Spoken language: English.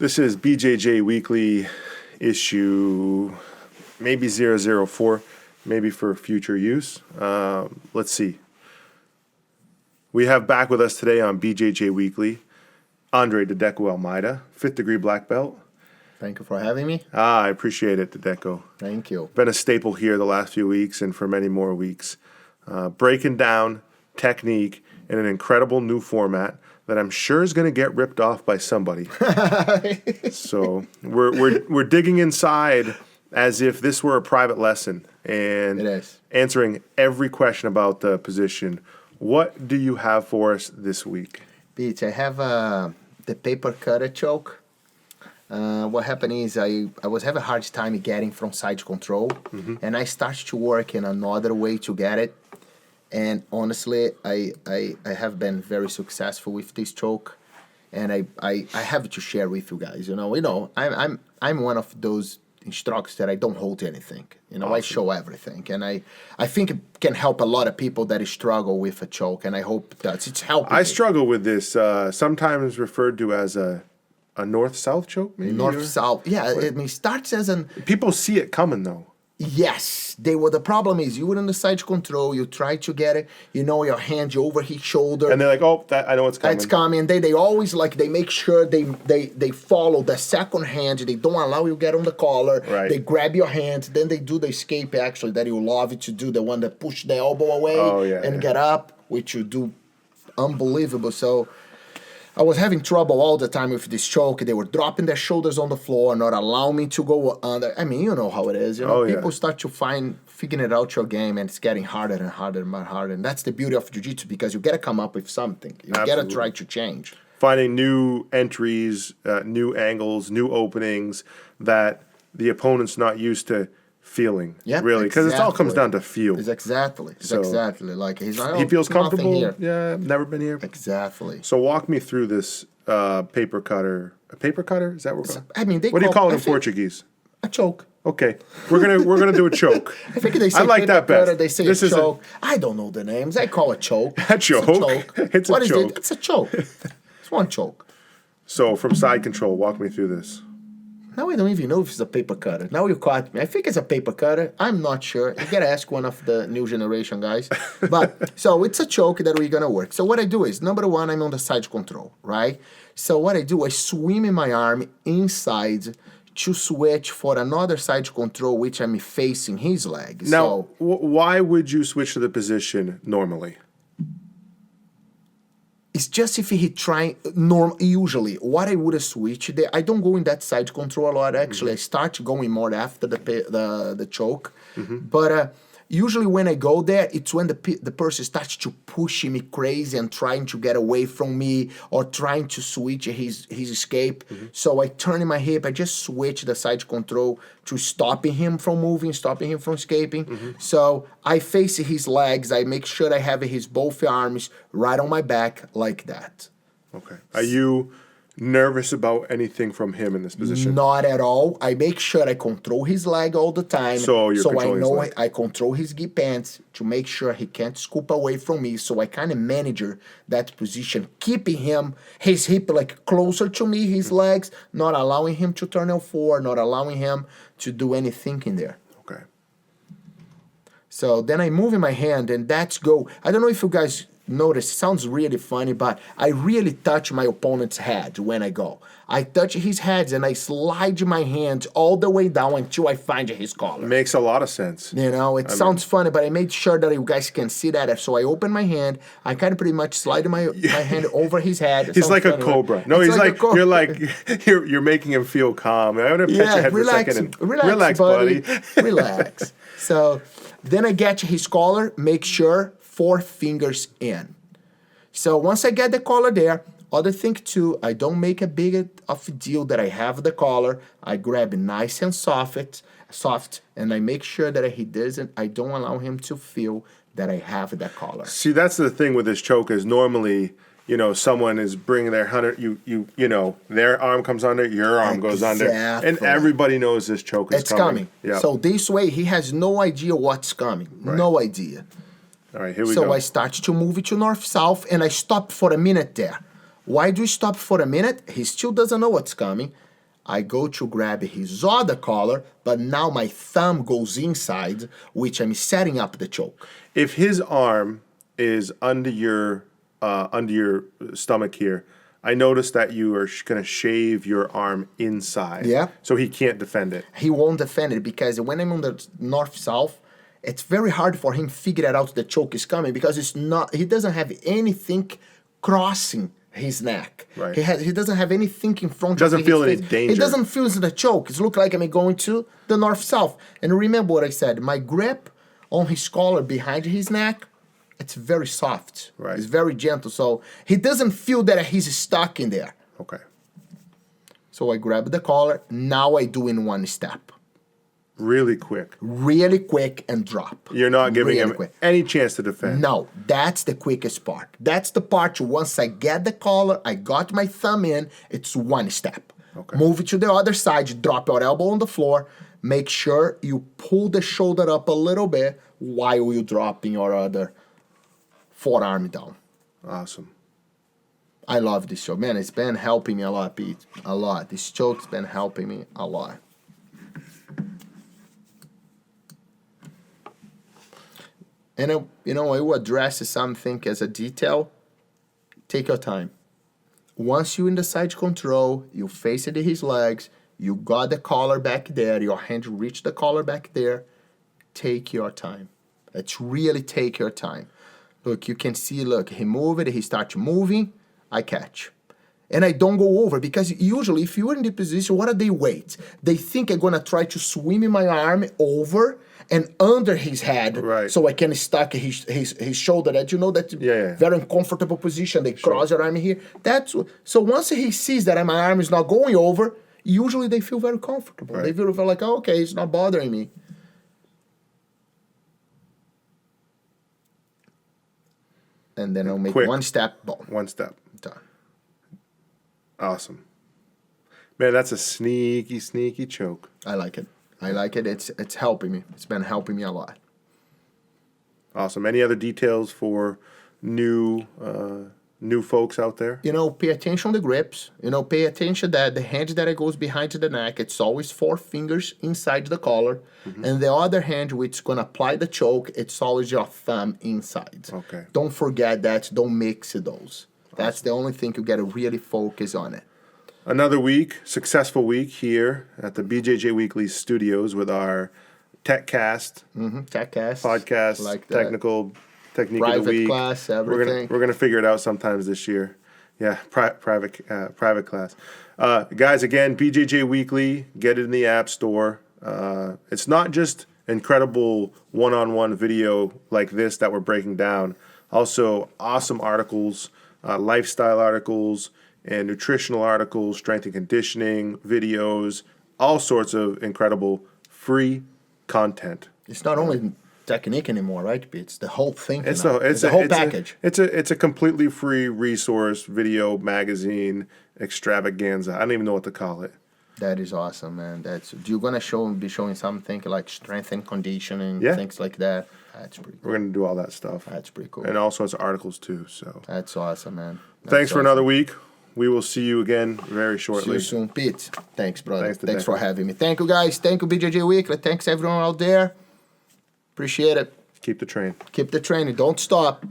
This is BJJ Weekly issue maybe 004, maybe for future use. Let's see. We have back with us today on BJJ Weekly, Andre Dedeco Almeida, 5th degree black belt. Thank you for having me. I appreciate it, Dedeco. Thank you. Been a staple here the last few weeks and for many more weeks. Breaking down technique in an incredible new format that I'm sure is going to get ripped off by somebody. So we're digging inside as if this were a private lesson and It is. answering every question about the position. What do you have for us this week? Pete, I have the paper cutter choke. What happened is I was having a hard time getting from side control, and I started to work in another way to get it. And honestly, I have been very successful with this choke, and I have to share with you guys. I'm one of those instructors that I don't hold anything. Awesome. I show everything, and I think it can help a lot of people that struggle with a choke, and I hope that it's helping. I struggle with this, sometimes referred to as a north-south choke, maybe? North-south, yeah. I mean, starts as an... People see it coming, though. Yes, the problem is you were in the side control, you try to get it, your hand over his shoulder. And they're like, oh, I know it's coming. It's coming. They always they make sure they follow the second hand. They don't allow you to get on the collar. Right. They grab your hand. Then they do the escape, actually, that you love to do, the one that push the elbow away and get up, which you do unbelievable. So I was having trouble all the time with this choke. They were dropping their shoulders on the floor, not allowing me to go under. I mean, you know how it is. People start to figuring it out your game, and it's getting harder and harder and harder. And that's the beauty of jiu-jitsu, because you got to come up with something. You got to try to change. Finding new entries, new angles, new openings that the opponent's not used to feeling, really, because it all comes down to feel. Exactly. Like he's like, he feels comfortable. Here. Yeah, I've never been here. Exactly. So walk me through this paper cutter. A paper cutter? Is that what? I mean, what do you call it in Portuguese? A choke. Okay, we're gonna do a choke. I think they say I like that best. They say this a choke. I don't know the names. I call it choke. A choke. It's a choke. It's a choke. It's one choke. So from side control, walk me through this. Now I don't even know if it's a paper cutter. Now you caught me. I think it's a paper cutter. I'm not sure. You gotta ask one of the new generation guys. But so it's a choke that we're gonna work. So what I do is, number one, I'm on the side control, right? So what I do, I swim in my arm inside to switch for another side control, which I'm facing his leg. Now, why would you switch to the position normally? It's just if he trying usually what I would have switched there. I don't go in that side control a lot. Actually, I start going more after the choke. But usually when I go there, it's when the person starts to push me crazy and trying to get away from me or trying to switch his escape. So I turn in my hip. I just switch the side control to stopping him from moving, stopping him from escaping. So I face his legs. I make sure I have his both arms right on my back like that. Okay. Are you nervous about anything from him in this position? Not at all. I make sure I control his leg all the time. So I know I control his gi pants to make sure he can't scoop away from me. So I kind of manage that position, keeping his hip closer to me, his legs, not allowing him to turn out forward, not allowing him to do anything in there. Okay. So then I move in my hand, and that's go. I don't know if you guys notice, it sounds really funny, but I really touch my opponent's head when I go. I touch his head and I slide my hand all the way down until I find his collar. Makes a lot of sense. It sounds funny, but I made sure that you guys can see that. So I open my hand, I kind of pretty much slide my hand over his head. He's like a cobra. Right? No, he's like you're making him feel calm. I want to pet your head relax, for a second. Relax, buddy. Relax. So then I get his collar, make sure 4 fingers in. So once I get the collar there, other thing too, I don't make a big of a deal that I have the collar. I grab it nice and soft, and I make sure that I don't allow him to feel that I have that collar. See, that's the thing with this choke is normally, someone is bringing their their arm comes under, your arm goes under, and everybody knows this choke is coming. Yep. So this way, he has no idea what's coming. Right. No idea. All right, here we go. So I start to move it to north-south, and I stop for a minute there. Why do you stop for a minute? He still doesn't know what's coming. I go to grab his other collar, but now my thumb goes inside, which I'm setting up the choke. If his arm is under your stomach here, I noticed that you are going to shave your arm inside. Yeah. So he can't defend it. He won't defend it because when I'm on the north-south, it's very hard for him figure it out the choke is coming because he doesn't have anything crossing his neck. Right. He doesn't have anything in front Doesn't of feel his any face. danger. It doesn't feel the choke. It looks like I'm going to the north-south. And remember what I said, my grip on his collar behind his neck, it's very soft. Right. It's very gentle. So he doesn't feel that he's stuck in there. Okay. So I grab the collar. Now I do in one step. Really quick. Really quick and drop. You're not giving Really him quick. any chance to defend. No, that's the quickest part. That's the part once I get the collar, I got my thumb in, it's one step. Okay. Move it to the other side, drop your elbow on the floor, make sure you pull the shoulder up a little bit while you dropping your other forearm down. Awesome. I love this choke. Man, it's been helping me a lot, Pete. A lot. This choke's been helping me a lot. And, I will address something as a detail. Take your time. Once you're in the side control, you face it in his legs, you got the collar back there, your hand reached the collar back there, take your time. Let's really take your time. Look, you can see, look, he move it, he starts moving, I catch. And I don't go over because usually if you're in the position, what do they wait? They think I'm going to try to swim my arm over and under his head, right, so I can stack his shoulder. That very uncomfortable position. They cross your arm here. So once he sees that my arm is not going over, usually they feel very comfortable. Right. They feel like, oh, okay, it's not bothering me. And then I'll make Quick. one step, boom, One step. done. Awesome. Man, that's a sneaky, sneaky choke. I like it. It's helping me. It's been helping me a lot. Awesome. Any other details for new folks out there? Pay attention to the grips. Pay attention that the hand that goes behind the neck, it's always 4 fingers inside the collar. Mm-hmm. And the other hand, which is going to apply the choke, it's always your thumb inside. Okay. Don't forget that. Don't mix those. That's the only thing you got to really focus on it. Another week, successful week here at the BJJ Weekly Studios with our TechCast, TechCast, podcast, like technical technique private of the week. class, everything. We're gonna figure it out sometimes this year. Yeah, private class. Guys, again, BJJ Weekly. Get it in the App Store. It's not just incredible one-on-one video like this that we're breaking down. Also, awesome articles, lifestyle articles, and nutritional articles, strength and conditioning videos, all sorts of incredible free content. It's not only technique anymore, right? It's the whole thing. It's the whole package. It's a completely free resource, video, magazine, extravaganza. I don't even know what to call it. That is awesome, man. You're gonna be showing something like strength and conditioning, things like that. That's pretty cool. We're gonna do all that stuff. That's pretty cool. And all sorts of articles too. So that's awesome, man. Thanks for another week. We will see you again very shortly. See you soon, Pete. Thanks, brother. Thanks for Decker. having me. Thank you, guys. Thank you, BJJ Weekly. Thanks, everyone out there. Appreciate it. Keep the train. Keep the training. Don't stop.